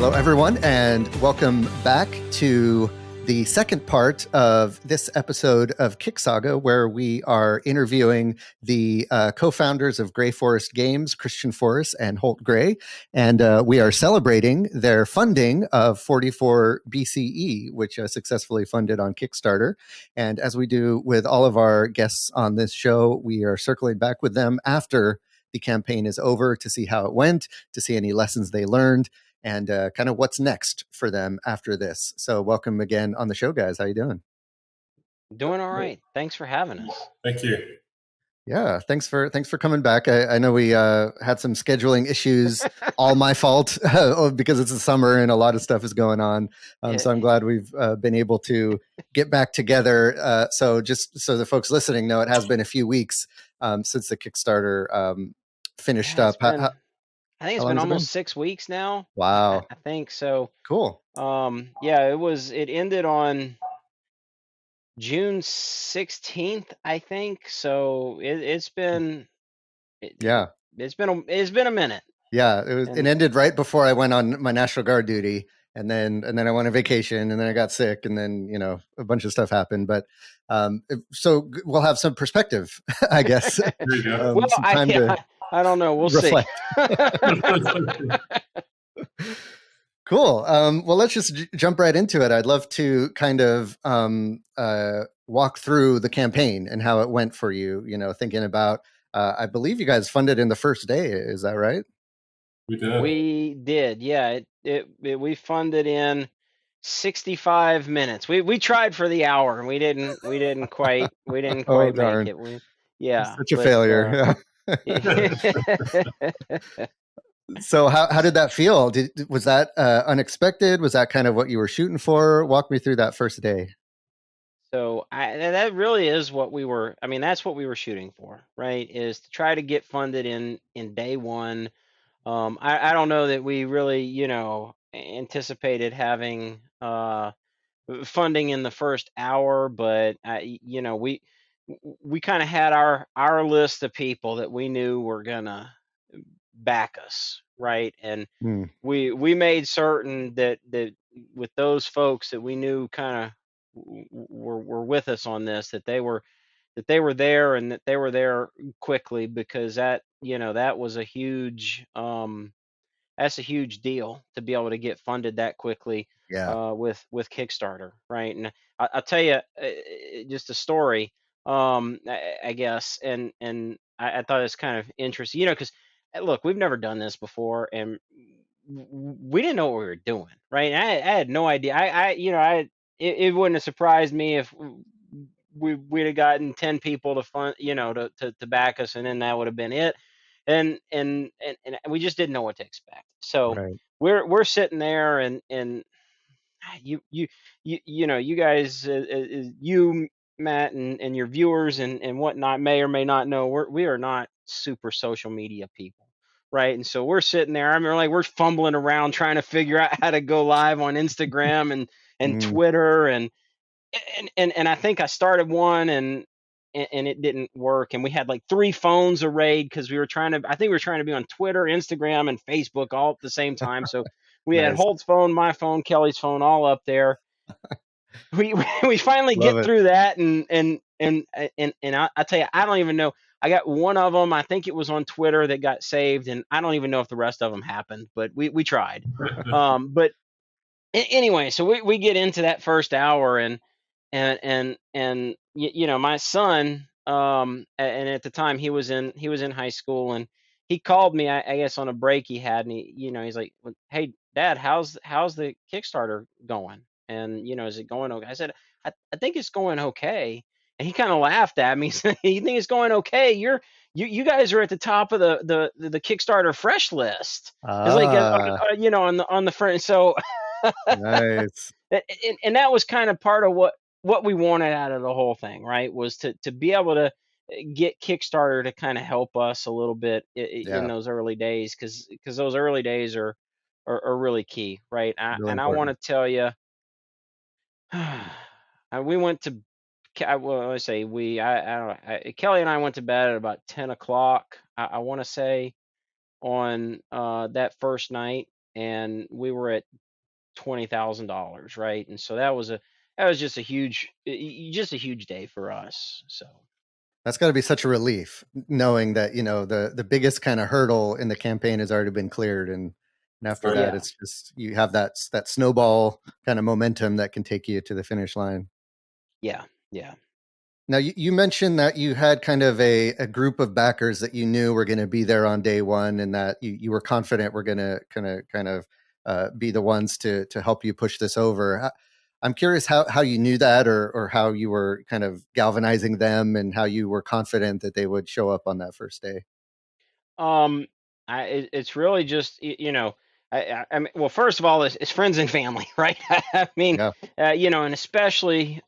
Hello, everyone, and welcome back to the second part of this episode of KickSaga, where we are interviewing the co-founders of Gray Forest Games, Christian Forrest and Holt Gray, and we are celebrating their funding of 44 BCE, which successfully funded on Kickstarter. And as we do with all of our guests on this show, we are circling back with them after the campaign is over to see how it went, to see any lessons they learned, and kind of what's next for them after this. So welcome again on the show, guys. How you doing? Doing all right. Thanks for having us. Thank you. Yeah, thanks for coming back. I know we had some scheduling issues, all my fault, because it's the summer and a lot of stuff is going on. So I'm glad we've been able to get back together. So just so the folks listening know, it has been a few weeks since the Kickstarter finished up. I think it's been almost 6 weeks now. Wow. I think so. Cool. Yeah, it ended on June 16th, I think. So it's been it's been a minute. Yeah, it ended right before I went on my National Guard duty, and then I went on vacation, and then I got sick, and then a bunch of stuff happened. But so we'll have some perspective, I guess. There you go. Well, I don't know. We'll reflect. See. Cool. Well, let's just jump right into it. I'd love to kind of walk through the campaign and how it went for you. Thinking about, I believe you guys funded in the first day. Is that right? We did. We did. Yeah. We funded in 65 minutes. We tried for the hour, and we didn't quite make it. Yeah. Such a failure. So how did that feel? Was that unexpected? Was that kind of what you were shooting for? Walk me through that first day. So that really is what we were. I mean, that's what we were shooting for, right? Is to try to get funded in day one. I don't know that we really, anticipated having funding in the first hour, but we kind of had our list of people that we knew were gonna back us, right? And we made certain that with those folks that we knew kind of were with us on this, that they were there, and that they were there quickly, because that was a huge that's a huge deal to be able to get funded that quickly. With Kickstarter, right? And I'll tell you just a story, I guess, and I thought it's kind of interesting, because look, we've never done this before, and we didn't know what we were doing, right? And I had no idea. It wouldn't have surprised me if we'd have gotten 10 people to fund, to back us, and then that would have been it. And we just didn't know what to expect. So we're sitting there, and you guys, you, Matt, and your viewers and whatnot may or may not know, we are not super social media people, right? And so we're sitting there. I mean, we're fumbling around trying to figure out how to go live on Instagram and Twitter, and I think I started one, and it didn't work, and we had like 3 phones arrayed, because we were trying to be on Twitter, Instagram, and Facebook all at the same time. So we had Holt's phone, my phone, Kelly's phone, all up there. We finally get through that, and I tell you, I don't even know. I got one of them, I think it was on Twitter, that got saved, and I don't even know if the rest of them happened, but we tried. But anyway, so we get into that first hour, and my son, and at the time he was in high school, and he called me, I guess on a break he had, and he's like, "Hey Dad, how's the Kickstarter going? And is it going okay?" I said, I think it's going okay. And he kind of laughed at me. He said, "You think it's going okay? You guys are at the top of the Kickstarter fresh list." It's like on the front. So nice. And that was kind of part of what we wanted out of the whole thing, right? Was to be able to get Kickstarter to kind of help us a little bit in those early days, because those early days are really key, right? And I want to tell you, we went to, well, let's say I don't know, Kelly and I went to bed at about 10 o'clock, I want to say, on that first night, and we were at $20,000, right? And so that was just a huge day for us. So That's got to be such a relief knowing that, the biggest kind of hurdle in the campaign has already been cleared. And after that, yeah, it's just, you have that snowball kind of momentum that can take you to the finish line. yeah, yeah. Now, you mentioned that you had kind of a group of backers that you knew were going to be there on day one, and that you were confident were going to kind of be the ones to help you push this over. I'm curious how you knew that, or how you were kind of galvanizing them, and how you were confident that they would show up on that first day. Um, it's really just I mean, well, first of all, it's friends and family, right? I mean, Yeah, and especially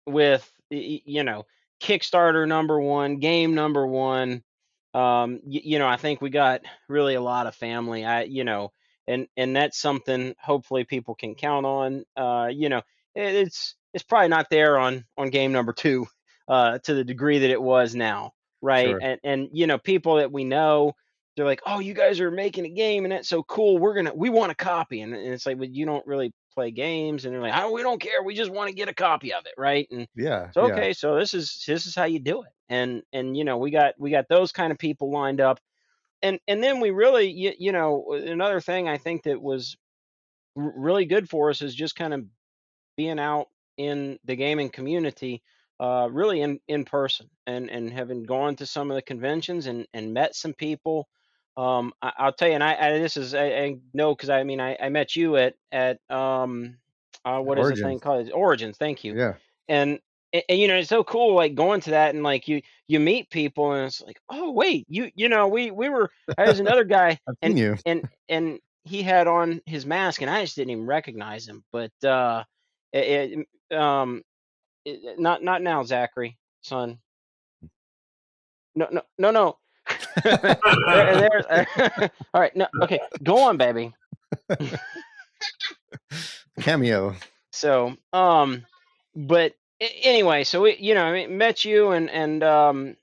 with Kickstarter number one, game number one. I think we got really a lot of family. And that's something hopefully people can count on. It's probably not there on game number two, to the degree that it was now, right? sure. And people that we know, they're like, "Oh, you guys are making a game, and that's so cool. We want a copy." And it's like, "But you don't really play games." And they're like, "Oh, we don't care. We just want to get a copy of it, right?" And Yeah, so, yeah. okay, so this is how you do it. And we got those kind of people lined up. And then we really, another thing I think that was really good for us is just kind of being out in the gaming community, really in person, and having gone to some of the conventions and met some people. I'll tell you, and I know, because I mean, I met you at what is the thing Origins. called? Origins. Thank you. Yeah, And, it's so cool, like going to that, and like you meet people, and it's like, oh wait, we were, there's another guy, I've and seen you. and he had on his mask, and I just didn't even recognize him. But it, not now, Zachary, son. No, no, no, no. There. All right. No. Okay. Go on, baby. Cameo. So, but anyway, so I mean, met you, and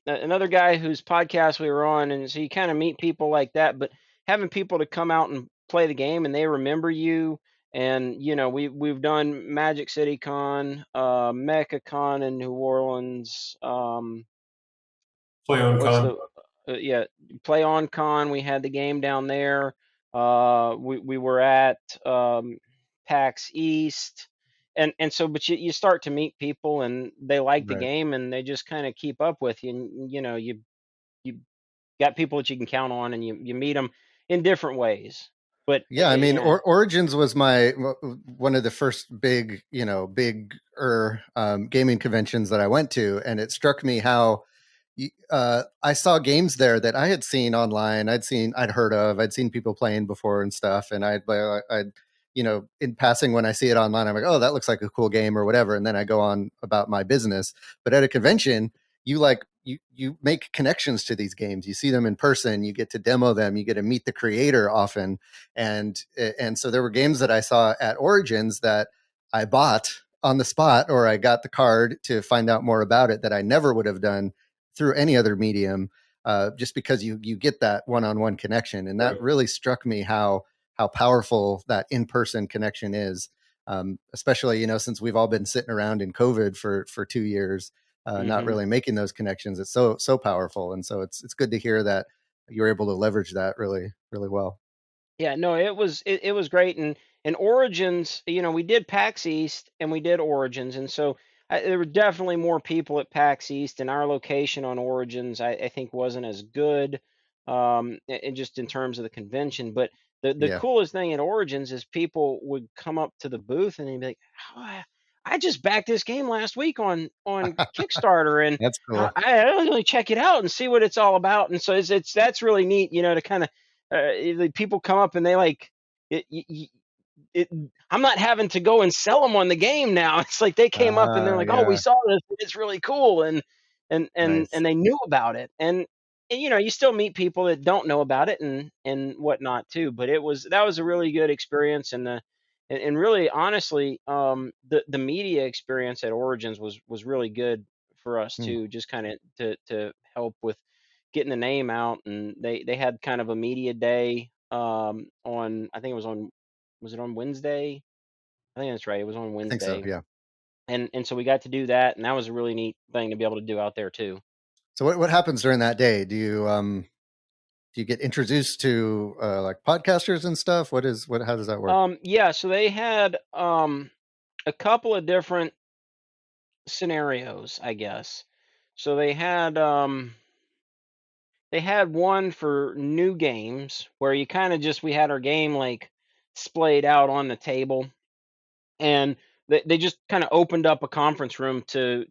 another guy whose podcast we were on, and so you kind of meet people like that. But having people to come out and play the game, and they remember you. And we've done Magic City Con, Mecha Con in New Orleans. Play on What's con. the yeah, Play on Con? We had the game down there. We were at PAX East, and so, but you start to meet people, and they like the Right. game, and they just kind of keep up with you. And you got people that you can count on, and you meet them in different ways. But Yeah, I mean, yeah. Origins was one of the first big gaming conventions that I went to, and it struck me how I saw games there that I had seen online, I'd heard of, I'd seen people playing before and stuff, and I'd in passing, when I see it online, I'm like, oh, that looks like a cool game or whatever, and then I go on about my business. But at a convention, you make connections to these games. You see them in person, you get to demo them, you get to meet the creator often. And so there were games that I saw at Origins that I bought on the spot, or I got the card to find out more about it, that I never would have done through any other medium, just because you get that one-on-one connection. And that Right. really struck me how powerful that in-person connection is. Especially, since we've all been sitting around in COVID for 2 years, not Hmm. really making those connections. It's so powerful. And so it's good to hear that you're able to leverage that really, really well. Yeah, no, it was great. And Origins, we did PAX East and we did Origins, and so there were definitely more people at PAX East, and our location on Origins, I think, wasn't as good, and just in terms of the convention. But the Yeah. coolest thing at Origins is people would come up to the booth and they'd be like, "Oh, I just backed this game last week on Kickstarter, and That's I, cool. I really check it out and see what it's all about." And so it's that's really neat, to kind of, people come up and they like it, it, I'm not having to go and sell them on the game now. It's like they came up and they're like, "Oh, we Yeah. saw this. It's really cool," and Nice. they knew about it. And you still meet people that don't know about it and whatnot too. But that was a really good experience. And really, honestly, the media experience at Origins was really good for us Hmm. too. Just kind of to help with getting the name out. And they had kind of a media day, on, I think it was on, was it on Wednesday? I think that's right. It was on I think so. Wednesday. Yeah. And so we got to do that, and that was a really neat thing to be able to do out there too. So what happens during that day? Do you get introduced to like podcasters and stuff? How does that work? Yeah, so they had a couple of different scenarios, I guess. So they had one for new games where you kind of just, we had our game like splayed out on the table, and they just kind of opened up a conference room to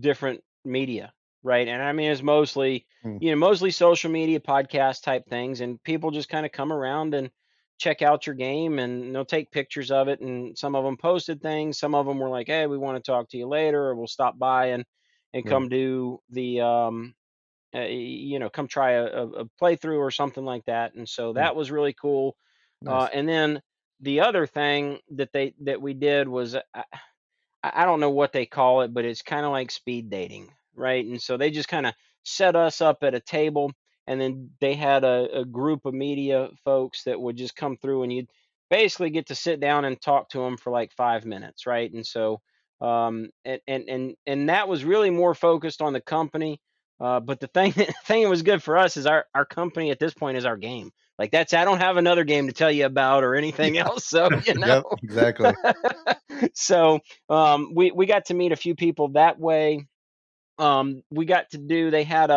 different media, right? And I mean, it's mostly, Hmm. mostly social media, podcast type things, and people just kind of come around and check out your game, and they'll take pictures of it. And some of them posted things, some of them were like, hey, we want to talk to you later, or we'll stop by and Right. come do the come try a playthrough or something like that. And so Hmm. that was really cool. Nice. And then the other thing that we did was, I don't know what they call it, but it's kind of like speed dating, right? And so they just kind of set us up at a table, and then they had a group of media folks that would just come through, and you'd basically get to sit down and talk to them for like 5 minutes, right? And so, and that was really more focused on the company. But the thing thing that was good for us is our company at this point is our game. Like, I don't have another game to tell you about or anything Yeah. else. So, Yep. Exactly. So we got to meet a few people that way. We got to do, they had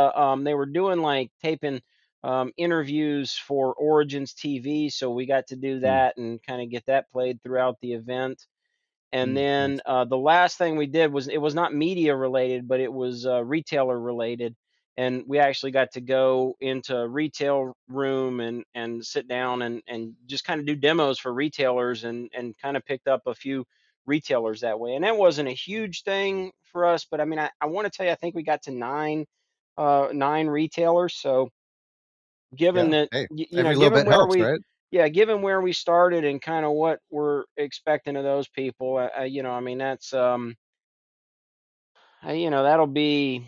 they were doing like taping interviews for Origins TV, so we got to do Hmm. that and kind of get that played throughout the event. And Hmm. then Nice. the last thing we did was, it was not media related, but it was retailer related. And we actually got to go into a retail room and sit down and just kind of do demos for retailers, and kind of picked up a few retailers that way. And that wasn't a huge thing for us, but I mean, I want to tell you, I think we got to nine retailers. So given Yeah. that, Hey, every little given bit where helps, we, right? yeah, given where we started and kind of what we're expecting of those people, I mean, that's that'll be,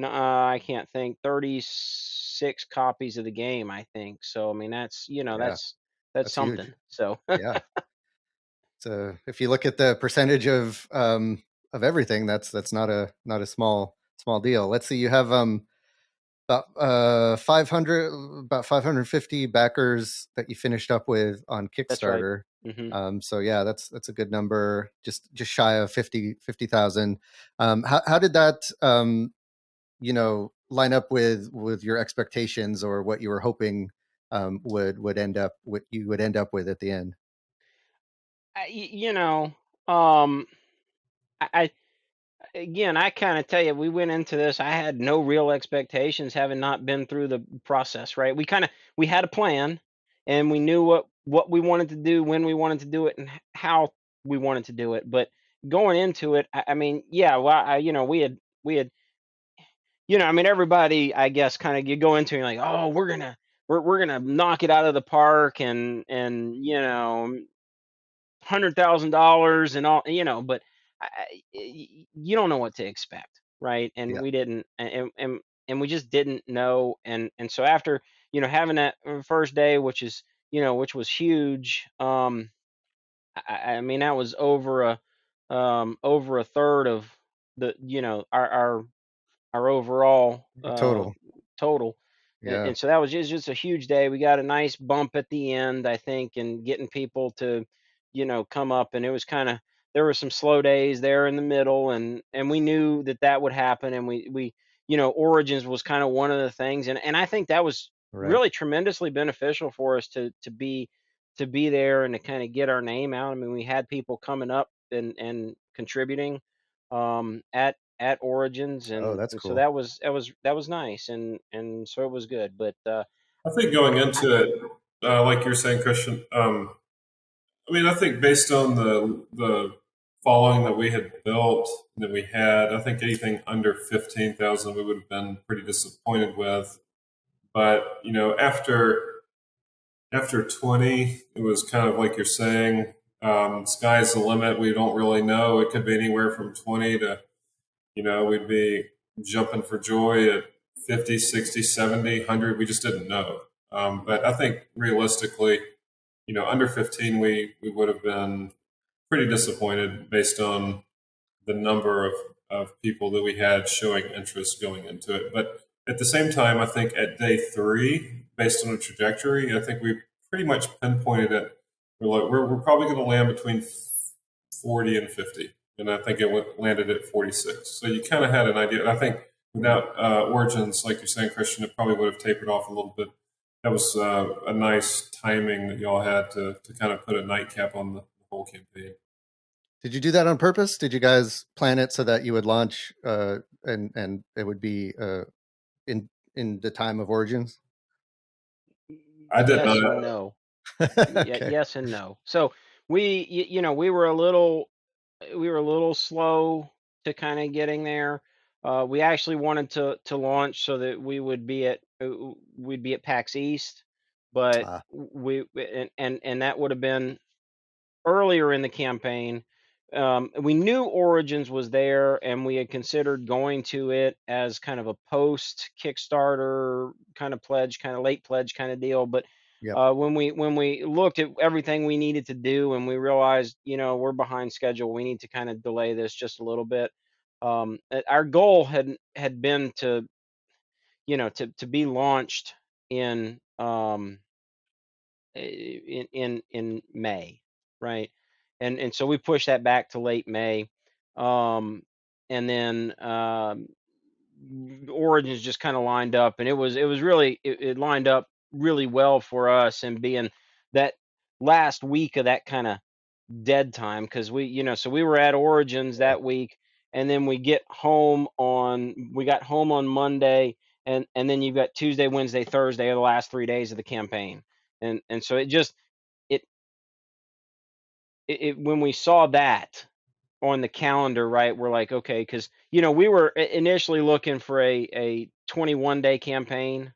I can't think, 36 copies of the game, I think. So I mean, that's, Yeah. that's That's huge. something. So Yeah. So if you look at the percentage of everything, that's not a small deal. Let's see, you have about 500 about 550 backers that you finished up with on that's right. Kickstarter. Hmm. So yeah, that's a good number, just shy of 50,000. How did that line up with your expectations, or what you were hoping would end up, what you would end up with at the end? You know, um, I again, I kind of tell you, we went into this, I had no real expectations, having not been through the process, right? We had a plan, and we knew what we wanted to do, when we wanted to do it, and how we wanted to do it. But going into it, I mean, yeah, well, we had, I mean, everybody, I guess, kind of, you go into it, you're like, oh, we're gonna knock it out of the park, and $100,000 and all, but you don't know what to expect, right? And Yeah. we didn't, and we just didn't know. And so after, having that first day, which was huge. I mean, that was over a third of the, our overall Total. total. And, Yeah. and so that was just a huge day. We got a nice bump at the end, I think, and getting people to, come up. And it was kind of, there were some slow days there in the middle, and we knew that would happen. And we Origins was kind of one of the things, and I think that was Right. really tremendously beneficial for us to be there and to kind of get our name out. I mean, we had people coming up and contributing at Origins, Oh, and that's and so cool. that was nice, and so it was good. But I think going into it, like you're saying, Christian, I mean, I think based on the following that we had built, that we had, I think anything under 15,000 we would have been pretty disappointed with. But after 20, it was kind of like you're saying, sky's the limit. We don't really know. It could be anywhere from 20 to, we'd be jumping for joy at 50, 60, 70, 100. We just didn't know. But I think realistically, under 15, we would have been pretty disappointed based on the number of people that we had showing interest going into it. But at the same time, I think at day 3, based on the trajectory, I think we pretty much pinpointed it. We're probably going to land between 40 and 50. And I think it landed at 46. So you kind of had an idea. And I think without Origins, like you're saying, Christian, it probably would have tapered off a little bit. That was a nice timing that y'all had to kind of put a nightcap on the whole campaign. Did you do that on purpose? Did you guys plan it so that you would launch and it would be in the time of Origins? I did yes not. And no. Okay. Yes and no. So we were a little slow to kind of getting there. We actually wanted to launch so that we would be at PAX East, but and that would have been earlier in the campaign. We knew Origins was there, and we had considered going to it as kind of a post-Kickstarter kind of pledge, kind of late pledge kind of deal. But when we looked at everything we needed to do, and we realized, we're behind schedule, we need to kind of delay this just a little bit. Our goal had been to be launched in May, right? And so we pushed that back to late May, and then Origins just kind of lined up, and it lined up really well for us, and being that last week of that kind of dead time, because so we were at Origins that week, and then we got home on Monday, and then you've got Tuesday, Wednesday, Thursday are the last 3 days of the campaign, and so it when we saw that on the calendar, right, we're like, okay, because we were initially looking for a 21-day campaign,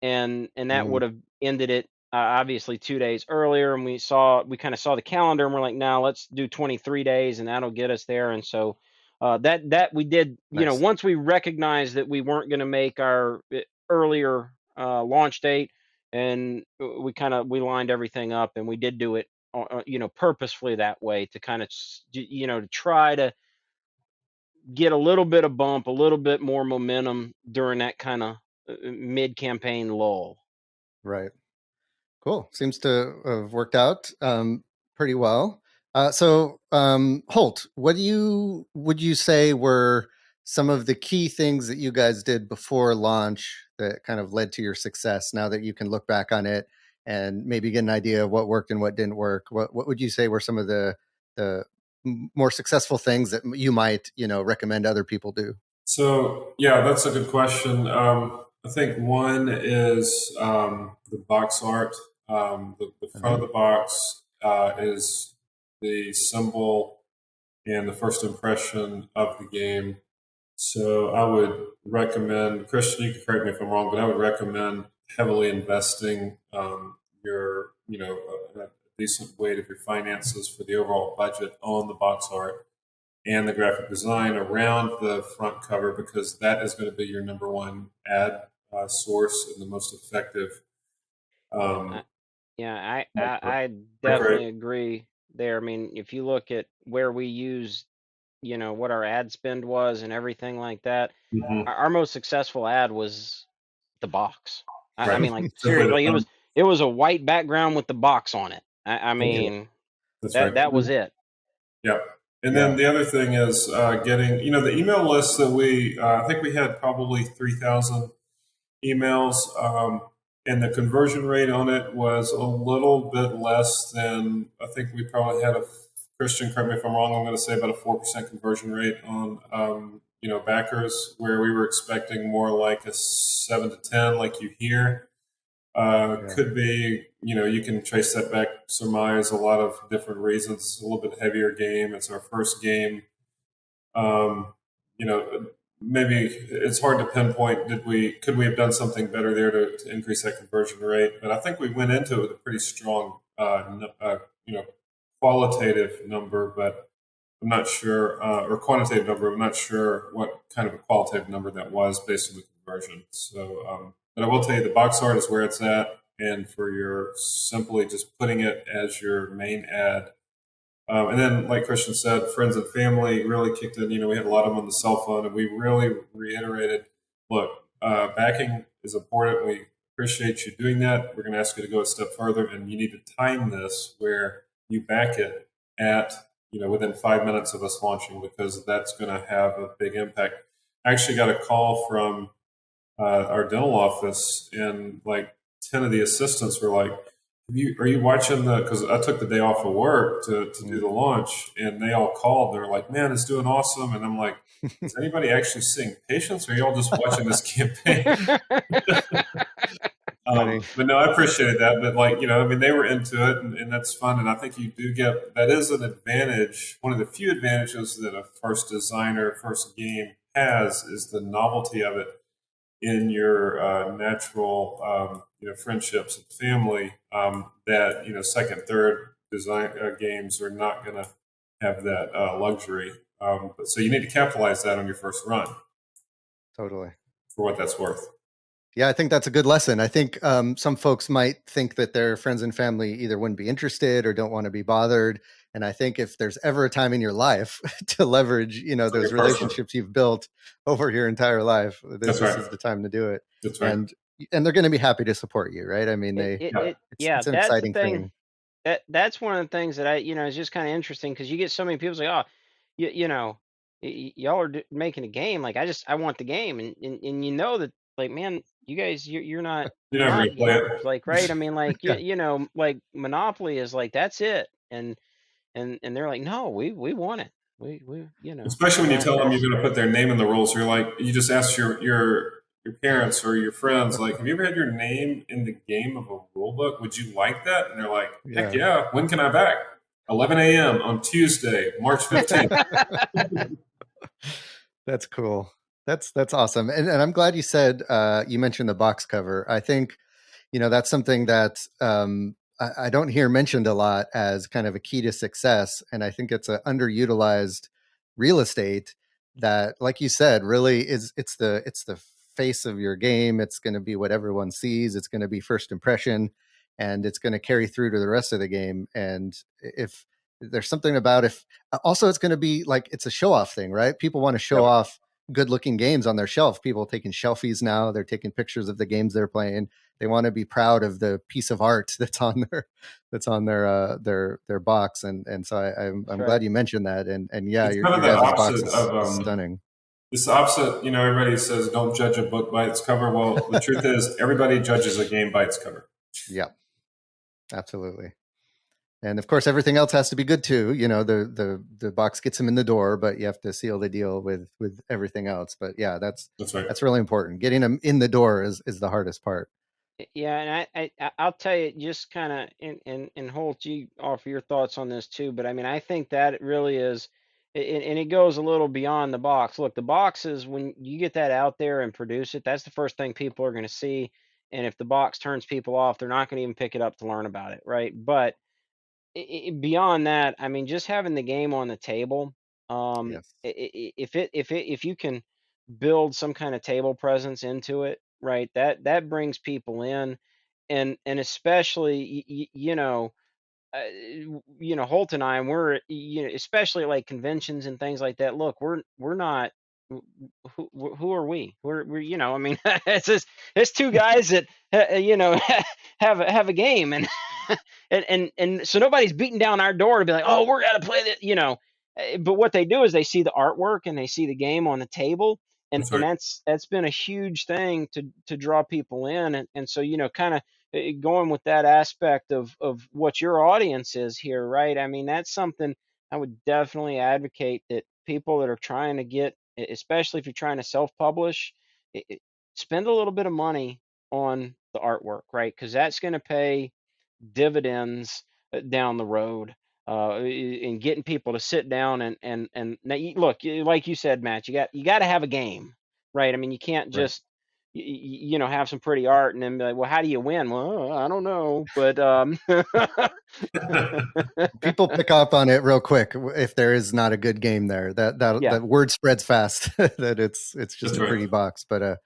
and that would have ended it obviously 2 days earlier, and we kind of saw the calendar, and we're like, now let's do 23 days, and that'll get us there. And so that we did. Nice. Once we recognized that we weren't going to make our earlier launch date, and we lined everything up, and we did do it purposefully that way, to kind of to try to get a little bit of bump, a little bit more momentum during that kind of mid-campaign lull. Right. Cool. Seems to have worked out pretty well. So Holt, would you say were some of the key things that you guys did before launch that kind of led to your success, now that you can look back on it and maybe get an idea of what worked and what didn't work? What would you say were some of the more successful things that you might, recommend other people do? So, yeah, that's a good question. I think one is the box art. The front of the box is the symbol and the first impression of the game. So I would recommend, Christian, you can correct me if I'm wrong, but I would recommend heavily investing your, a decent weight of your finances for the overall budget on the box art and the graphic design around the front cover, because that is going to be your number one ad source and the most effective. I definitely agree there. I mean, if you look at where we used, what our ad spend was and everything like that, our most successful ad was the box. I mean, like, seriously, it was a white background with the box on it. I mean, that was it. Yeah. And then the other thing is getting, the email list that I think we had probably 3,000 emails, and the conversion rate on it was a little bit less than, I think we probably had Christian, correct me if I'm wrong, I'm going to say about a 4% conversion rate on, backers, where we were expecting more like a 7 to 10, like you hear. Could be, you can trace that back, surmise a lot of different reasons. It's a little bit heavier game. It's our first game. Maybe it's hard to pinpoint. Could we have done something better there to increase that conversion rate? But I think we went into it with a pretty strong, qualitative number, but I'm not sure, or quantitative number. I'm not sure what kind of a qualitative number that was based on the conversion. So But I will tell you, the box art is where it's at, and for your simply just putting it as your main ad. And then, like Christian said, friends and family really kicked in. We had a lot of them on the cell phone, and we really reiterated, look, backing is important. We appreciate you doing that. We're going to ask you to go a step further, and you need to time this where you back it at, within 5 minutes of us launching, because that's going to have a big impact. I actually got a call from our dental office, and like 10 of the assistants were like, are you watching because I took the day off of work to do the launch, and they all called. They're like, man, it's doing awesome. And I'm like, is anybody actually seeing patients, or are you all just watching this campaign? But no, I appreciated that. But they were into it, and that's fun. And I think you do that is an advantage. One of the few advantages that a first designer, first game has is the novelty of it in your natural, friendships and family. That second, third design games are not going to have that luxury. So you need to capitalize that on your first run. Totally. For what that's worth. Yeah, I think that's a good lesson. I think some folks might think that their friends and family either wouldn't be interested or don't want to be bothered. And I think if there's ever a time in your life to leverage, those relationships you've built over your entire life, this is the time to do it. That's right. And they're going to be happy to support you, right? I mean, it's an exciting thing. That's one of the things that is just kind of interesting, because you get so many people say, oh, y'all are making a game. Like, I want the game. And that, like, man, you guys, you're not gamers, like, right? I mean, like, like Monopoly is like, that's it. And they're like, no, we want it. We especially when you tell them you're going to put their name in the rules. You're like, you just ask your parents or your friends, like, have you ever had your name in the game of a rule book? Would you like that? And they're like, heck yeah. When can I back? 11 a.m. on Tuesday, March 15th. That's cool. That's awesome. And I'm glad you said, you mentioned the box cover. I think, that's something that I don't hear mentioned a lot as kind of a key to success. And I think it's an underutilized real estate that, like you said, really it's the face of your game. It's going to be what everyone sees. It's going to be first impression, and it's going to carry through to the rest of the game. And if there's something about also it's going to be like, it's a show off thing, right? People want to show off good looking games on their shelf. People taking selfies now. They're taking pictures of the games they're playing. They want to be proud of the piece of art that's on their box. And so I'm glad you mentioned that. And yeah, it's your kind of the guys' box opposite is stunning. It's the opposite. Everybody says don't judge a book by its cover. Well, the truth is everybody judges a game by its cover. Yeah, absolutely. And of course, everything else has to be good too. The box gets them in the door, but you have to seal the deal with everything else. But yeah, that's right. That's really important. Getting them in the door is the hardest part. Yeah, and I'll tell you, just kind of, and Holt, you offer your thoughts on this too. But I mean, I think that it really is, and it goes a little beyond the box. Look, the box is, when you get that out there and produce it, that's the first thing people are going to see. And if the box turns people off, they're not going to even pick it up to learn about it, right? But beyond that, I mean, just having the game on the table, if you can build some kind of table presence into it, right, that brings people in. And especially, Holt and I, and we're, especially like conventions and things like that. Look, we're not, who are we? We're I mean, it's two guys that have a game, and and so nobody's beating down our door to be like, oh, we're gonna play that, But what they do is they see the artwork and they see the game on the table, and that's been a huge thing to draw people in, and so kind of going with that aspect of what your audience is here, right? I mean, that's something I would definitely advocate, that people that are trying to get, especially if you're trying to self-publish, spend a little bit of money on the artwork, right? Because that's going to pay dividends down the road, in getting people to sit down and now look, like you said, Matt, you got to have a game, right? I mean, you can't just have some pretty art and then be like, well, how do you win? Well, I don't know, but people pick up on it real quick if there is not a good game there. That word spreads fast that it's just a pretty box. But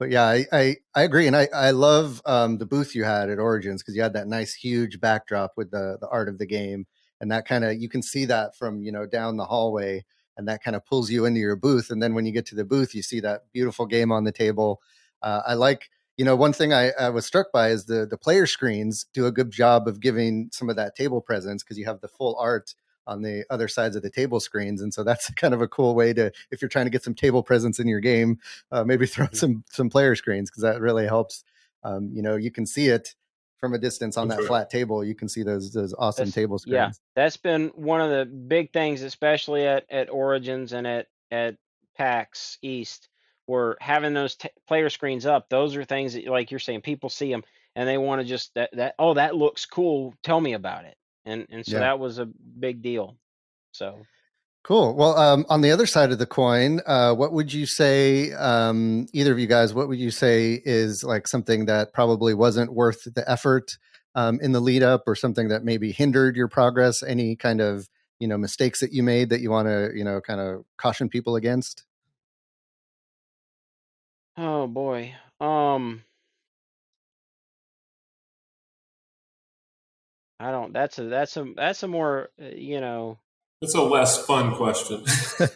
But yeah, I agree, and I love the booth you had at Origins, because you had that nice huge backdrop with the art of the game, and that kind of, you can see that from, down the hallway, and that kind of pulls you into your booth. And then when you get to the booth, you see that beautiful game on the table. I like, one thing I was struck by is the player screens do a good job of giving some of that table presence, because you have the full art on the other sides of the table screens. And so that's kind of a cool way to, if you're trying to get some table presence in your game, maybe throw some player screens, because that really helps. You can see it from a distance on That's that right. flat table. You can see those awesome table Yeah, screens. that's been one of the big things, especially at Origins and at PAX East, were having those player screens up. Those are things that, like you're saying, people see them and they want to just that oh, that looks cool. Tell me about it. And so Yeah. that was a big deal. So Cool. Well, on the other side of the coin, what would you say, either of you guys, what would you say is like something that probably wasn't worth the effort in the lead up, or something that maybe hindered your progress? Any kind of, mistakes that you made that you want to, kind of caution people against? oh boy. I don't that's a more It's a less fun question.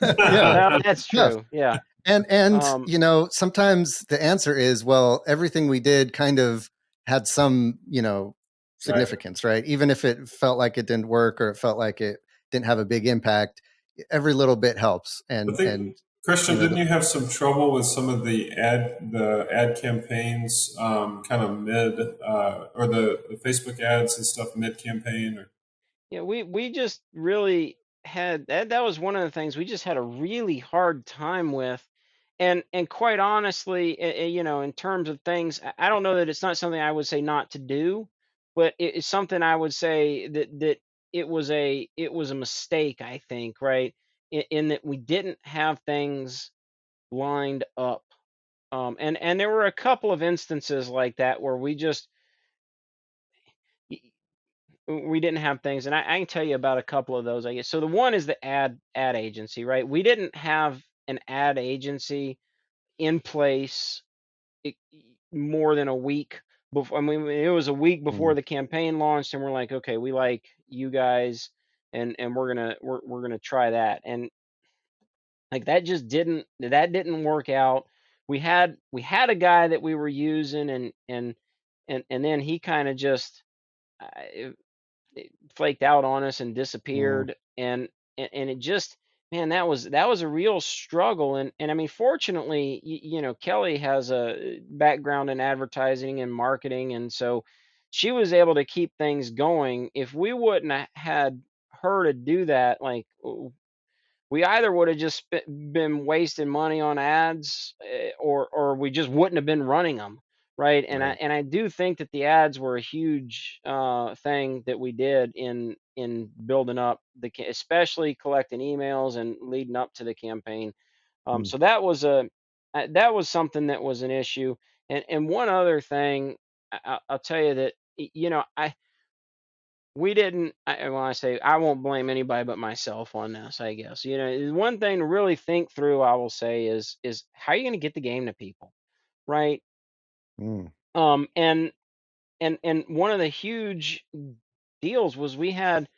Yeah. well, that's Yeah. true. Yeah. And Um sometimes the answer is, well, everything we did kind of had some, Right. significance, right? Even if it felt like it didn't work, or it felt like it didn't have a big impact, every little bit helps. I And think, and Christian, you know, didn't the, you have some trouble with some of the ad campaigns, kind of mid, or the Facebook ads and stuff mid campaign? Or Yeah, we just really had that was one of the things we just had a really hard time with. And quite honestly, in terms of things, I don't know that it's not something I would say not to do, but it's something I would say that it was a mistake, I think, right? In that we didn't have things lined up. And there were a couple of instances like that where we didn't have things, and I can tell you about a couple of those, I guess. So the one is the ad agency, right? We didn't have an ad agency in place more than a week before. I mean, it was a week before mm, the campaign launched, and we're like, okay, we like you guys, and we're gonna try that, and like that didn't work out. We had a guy that we were using, and then he kind of just uh, it flaked out on us and mm, disappeared. And it just, man, that was a real struggle. And I mean, fortunately, Kelly has a background in advertising and marketing, and so she was able to keep things going. If we wouldn't had her to do that, like, we either would have just been wasting money on ads, or we just wouldn't have been running them, right? And I right. and I do think that the ads were a huge thing that we did in building up especially collecting emails and leading up to the campaign. Mm, So that was something that was an issue. And one other thing, I'll tell you that I we didn't when I say, I won't blame anybody but myself on this, I guess. One thing to really think through, I will say, is how are you going to get the game to people, right? mm, And one of the huge deals was we had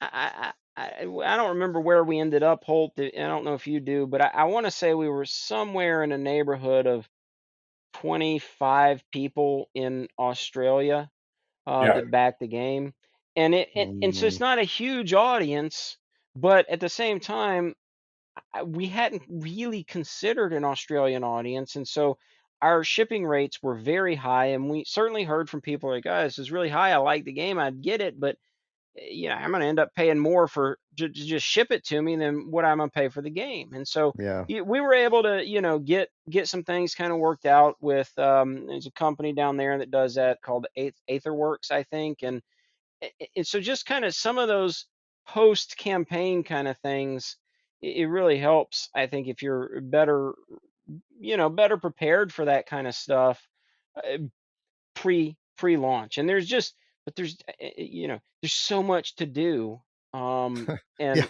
I don't remember where we ended up, Holt. I don't know if you do, but I want to say we were somewhere in a neighborhood of 25 people in Australia yeah, that backed the game. And so it's mm, not a huge audience, but at the same time, we hadn't really considered an Australian audience, and so our shipping rates were very high. And we certainly heard from people like, "Guys, this is really high. I like the game. I'd get it, but I'm going to end up paying more for to just ship it to me than what I'm going to pay for the game." And so yeah. we were able to, get some things kind of worked out with. There's a company down there that does that called Aetherworks, I think. And so just kind of some of those post campaign kind of things, it really helps, I think, if you're better prepared for that kind of stuff, uh, pre launch. And there's so much to do. Yeah.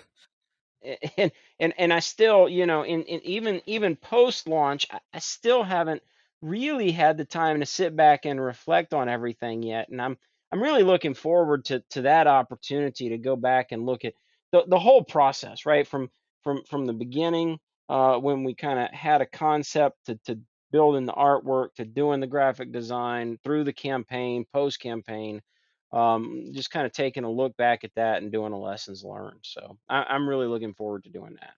And and I still, in even post launch, I still haven't really had the time to sit back and reflect on everything yet. And I'm really looking forward to that opportunity to go back and look at the whole process, right? From the beginning, when we kind of had a concept to building the artwork, to doing the graphic design, through the campaign, post campaign, just kind of taking a look back at that and doing a lessons learned. So I'm really looking forward to doing that.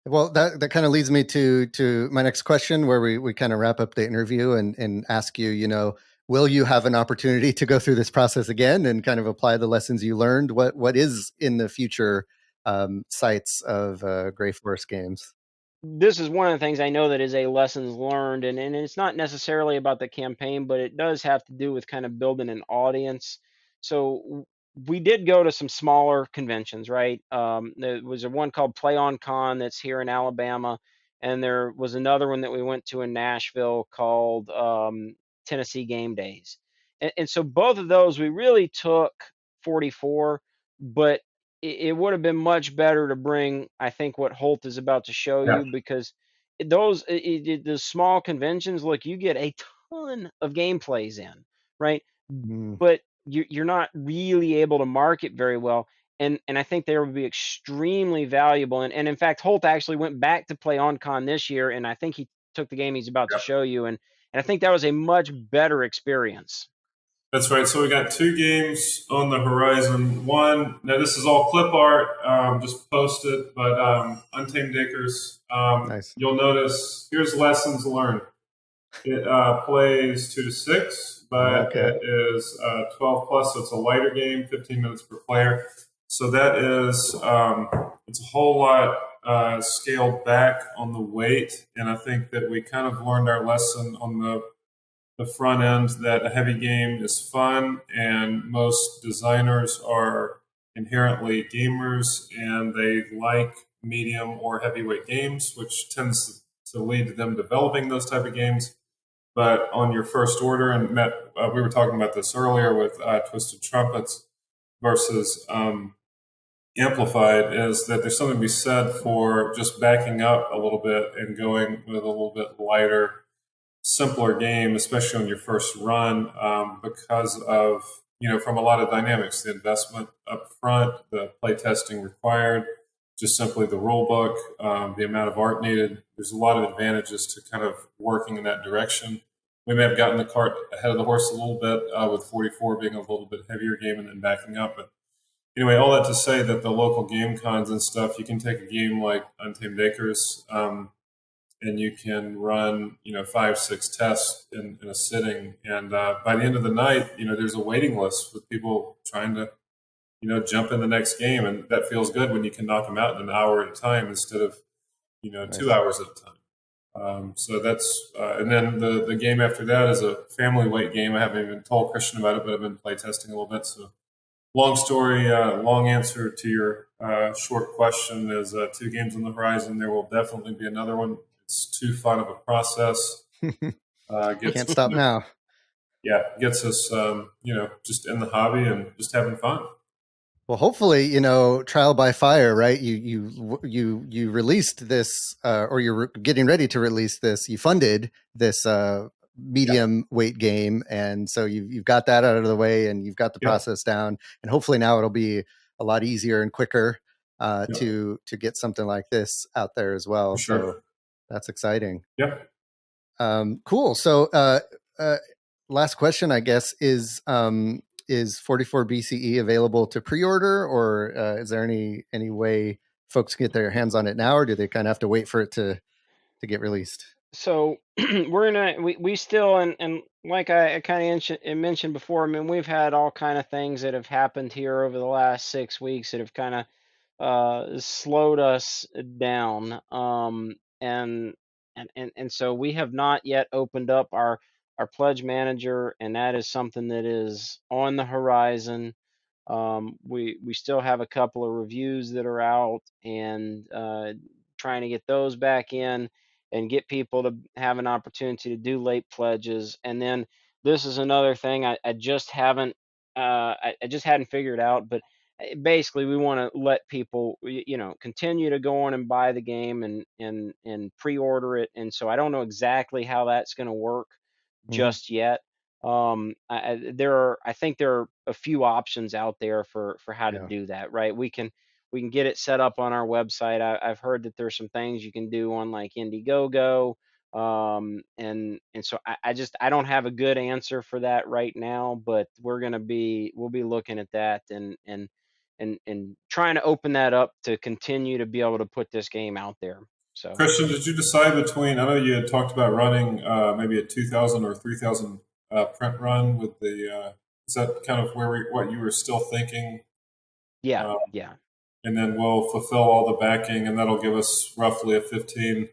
Well, that kind of leads me to my next question, where we kind of wrap up the interview and ask you, will you have an opportunity to go through this process again and kind of apply the lessons you learned? What is in the future sites of Gray Forest Games? This is one of the things I know that is a lessons learned, and it's not necessarily about the campaign, but it does have to do with kind of building an audience. So we did go to some smaller conventions, right? There was a one called Play On Con that's here in Alabama, and there was another one that we went to in Nashville called Tennessee Game Days. And so both of those we really took 44, but it would have been much better to bring, I think, what Holt is about to show Yeah. you, because the small conventions, look, you get a ton of gameplays in, right? But you're not really able to market very well. And I think they would be extremely valuable. And in fact, Holt actually went back to Play On Con this year, and I think he took the game he's about to show you. And I think that was a much better experience. That's right. So we got 2 games on the horizon. One, now this is all clip art, just posted, but Untamed Acres. Nice. You'll notice here's lessons learned. It plays 2 to 6, but it is 12 plus, so it's a lighter game, 15 minutes per player. So that is it's a whole lot scaled back on the weight, and I think that we kind of learned our lesson on the front end that a heavy game is fun, and most designers are inherently gamers and they like medium or heavyweight games, which tends to lead to them developing those type of games. But on your first order, and Matt, we were talking about this earlier with Twisted Trumpets versus Amplified, is that there's something to be said for just backing up a little bit and going with a little bit lighter, simpler game, especially on your first run, because of, from a lot of dynamics, the investment up front, the play testing required, just simply the rule book, the amount of art needed. There's a lot of advantages to kind of working in that direction. We may have gotten the cart ahead of the horse a little bit with 44 being a little bit heavier game and then backing up. But anyway, all that to say that the local game cons and stuff, you can take a game like Untamed Acres, and you can run 5-6 tests in a sitting, and by the end of the night there's a waiting list with people trying to jump in the next game, and that feels good when you can knock them out in an hour at a time instead of 2 hours at a time. So that's and then the game after that is a family weight game. I haven't even told Christian about it, but I've been play testing a little bit. So long story, long answer to your short question is 2 games on the horizon. There will definitely be another one. It's too fun of a process. Can't stop now. Yeah, gets us, just in the hobby and just having fun. Well, hopefully, trial by fire, right? You released this, or you're getting ready to release this. You funded this medium weight game, and so you've got that out of the way, and you've got the process down. And hopefully now it'll be a lot easier and quicker to get something like this out there as well. Sure. So that's exciting. Yeah. Cool. So last question, I guess, is 44 BCE available to pre-order, or is there any way folks can get their hands on it now, or do they kind of have to wait for it to get released? So we still, and like I kind of mentioned before, I mean, we've had all kind of things that have happened here over the last 6 weeks that have kind of slowed us down. And so we have not yet opened up our pledge manager, and that is something that is on the horizon. We still have a couple of reviews that are out, and trying to get those back in and get people to have an opportunity to do late pledges. And then this is another thing I just haven't I just hadn't figured out, but basically we want to let people, continue to go on and buy the game and pre-order it. And so I don't know exactly how that's going to work just yet. I think there are a few options out there for how to do that, right? We can get it set up on our website. I've heard that there's some things you can do on like Indiegogo. And so I don't have a good answer for that right now, but we'll be looking at that and trying to open that up to continue to be able to put this game out there. So, Christian, did you decide between? I know you had talked about running maybe a 2,000 or 3,000 print run with the. Is that kind of what you were still thinking? Yeah, And then we'll fulfill all the backing, and that'll give us roughly a 15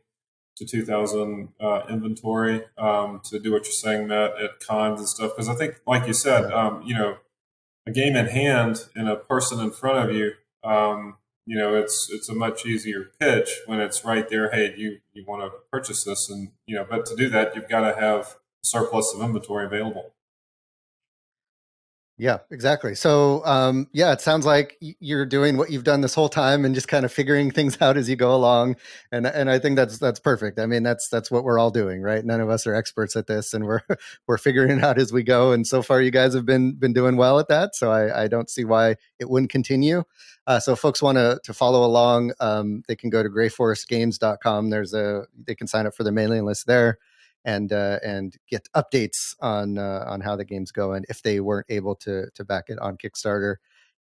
to 2,000 inventory to do what you're saying, Matt, at cons and stuff. Because I think, like you said, a game in hand and a person in front of you, it's a much easier pitch when it's right there. Hey, you want to purchase this, and but to do that, you've got to have a surplus of inventory available. Yeah, exactly. So, it sounds like you're doing what you've done this whole time and just kind of figuring things out as you go along. And I think that's perfect. I mean, that's what we're all doing, right? None of us are experts at this, and we're figuring it out as we go. And so far, you guys have been doing well at that. So I don't see why it wouldn't continue. So if folks want to follow along, they can go to greyforestgames.com. They can sign up for the mailing list there. And get updates on how the game's going if they weren't able to back it on Kickstarter.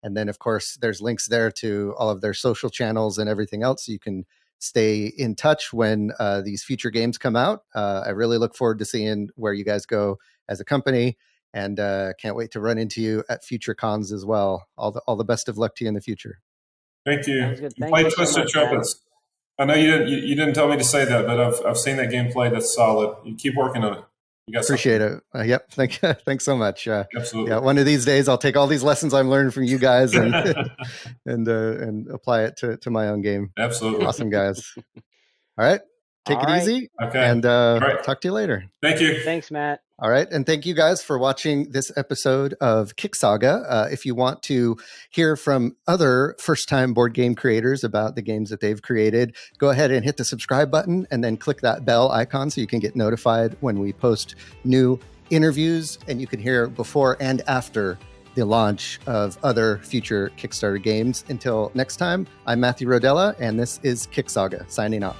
And then, of course, there's links there to all of their social channels and everything else. So you can stay in touch when these future games come out. I really look forward to seeing where you guys go as a company, and can't wait to run into you at future cons as well. All the best of luck to you in the future. Thank you. Sounds good. You Thank played you so Twisted much, Trumpets. Matt. I know you didn't tell me to say that, but I've seen that gameplay. That's solid. You keep working on it. You got Appreciate it. Yep. Thanks so much. Absolutely. Yeah. One of these days, I'll take all these lessons I'm learning from you guys and and apply it to my own game. Absolutely. Awesome, guys. All right. Take it easy. Okay. And right. Talk to you later. Thank you. Thanks, Matt. All right. And thank you guys for watching this episode of KickSaga. If you want to hear from other first-time board game creators about the games that they've created, go ahead and hit the subscribe button and then click that bell icon so you can get notified when we post new interviews, and you can hear before and after the launch of other future Kickstarter games. Until next time, I'm Matthew Rodella, and this is KickSaga signing off.